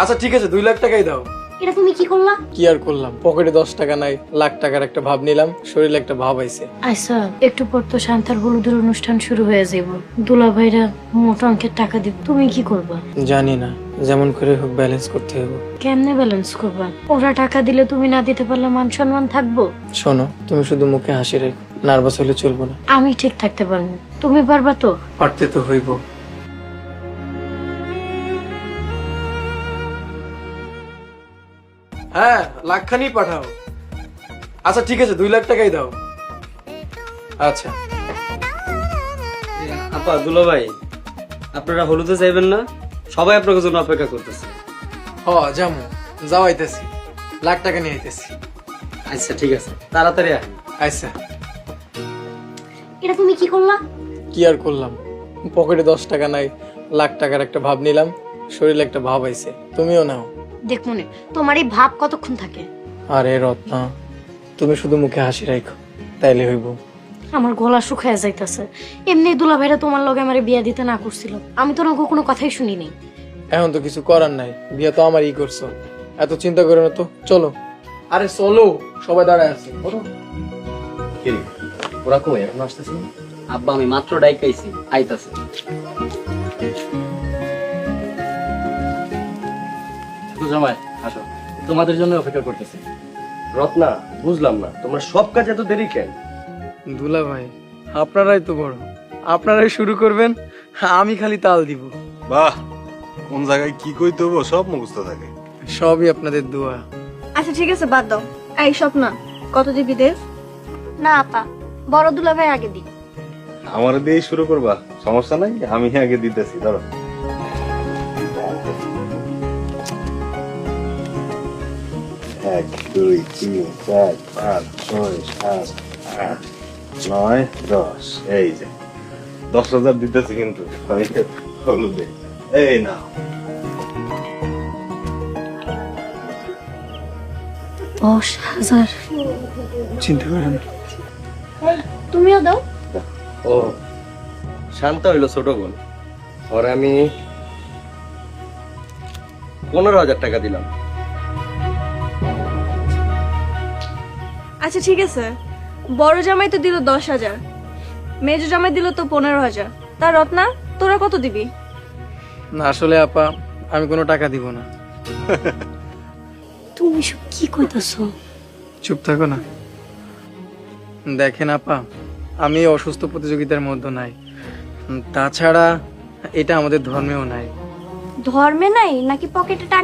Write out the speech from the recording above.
আচ্ছা ঠিক আছে 2 লাখ টাকাই দাও। এটা তুমি কি করলা? কি আর করলাম, পকেটে 10 টাকা নাই, লাখ টাকার একটা ভাব নিলাম, শরীরে একটা ভাব আইছে। আচ্ছা একটু পর তো শান্তার হলুদের অনুষ্ঠান শুরু হয়ে যাব, দুলা ভাইরা মোটা অঙ্কের টাকা দিব, তুমি কি করবা? জানি না, যেমন করে হোক ব্যালেন্স করতে হবে। কেমনে ব্যালেন্স করবা? ওরা টাকা দিলে তুমি না দিতে পারলে মান সম্মান থাকবো? শোনো, তুমি শুধু মুখে হাসি রেখো, নার্ভাস হলে চলবো না। আমি ঠিক থাকতে পারবো, তুমি পারবা তো? পারতে তো হইব। হ্যাঁ, লাখখানি পাঠাও। আচ্ছা ঠিক আছে 2 লাখ টাকাই দাও। আচ্ছা আপা দুলা ভাই, আপনারা হলুদে যাইবেন না? সবাই আপনার জন্য অপেক্ষা করতেছে। যামু, যাও আইতেছি, লাখ টাকা নিয়ে আইতেছি। আচ্ছা ঠিক আছে, তাড়াতাড়ি আসেন। আচ্ছা। এটা তুমি কি করলা? কি আর করলাম, পকেটে 10 টাকা নাই, লাখ টাকার একটা ভাব নিলাম, শরীরে একটা ভাব আইছে, তুমিও নাও। দেখ মনে, তোমার এই ভাব কতক্ষণ থাকে? আরে রত্না, তুমি শুধু মুখে হাসি রাখো, তাইলে হইব। আমার গলা শুকায় যাইতাছে। এমনি দুলা ভাইরা তোমার লগে আমারে বিয়া দিতে না করছিল, আমি তো ওনাকে কোনো কথাই শুনি নাই। এখন তো কিছু করার নাই, বিয়ে তো আমারই করছো, এত চিন্তা করো না তো, চলো। আরে চলো, সবাই দাঁড়ায় আছে। ওরা কই এখন আসতেছে? আব্বা আমি মাত্র ডাইকাইছি, আইতাছে। জামাই আসো, তোমাদের জন্য অপেক্ষা করতেছি। রত্না, বুঝলাম না তোমরা সব কাজ এত দেরি কেন? দুলা ভাই, আপনারাই তো বড়, আপনারাই শুরু করবেন, আমি খালি তাল দিব। বাহ, কোন জায়গায় কি কইতে হবো সব মুখস্থ থাকে। সবই আপনাদের দোয়া। আচ্ছা ঠিক আছে, বাদ দাও। এই স্বপ্না, কত দিবি দে? না আপা, বড় দুলা ভাই আগে দিই। আমার দিয়েই শুরু করবা, সমস্যা নাই, আমি আগে দিতেছি। ধরো 1 2 3 4 5 6 7 8 9 10। এই যে 10,000 দিতেছি, কিন্তু আমি হলুদে। এই না, 10,000। চিন্তা করেন না। তুমিও দাও। ও, শান্ত হইলো ছোট বোন, ওর আমি 15,000 টাকা দিলাম। আচ্ছা ঠিক আছে, বড় জামাই তো দিল 10,000, মেজো জামাই দিল তো 15,000। তা রত্না, তোরা কত দিবি? না আসলে আপা, আমি কোনো টাকা দিব না। তুমি সব কি কইতাছো? চুপ থাকো না। দেখেন আপা, আমি অসুস্থ প্রতিযোগিতার মধ্যে নাই, তাছাড়া এটা আমাদের ধর্মেও নাই। ধর্মে নাই নাকি পকেটে টাকা?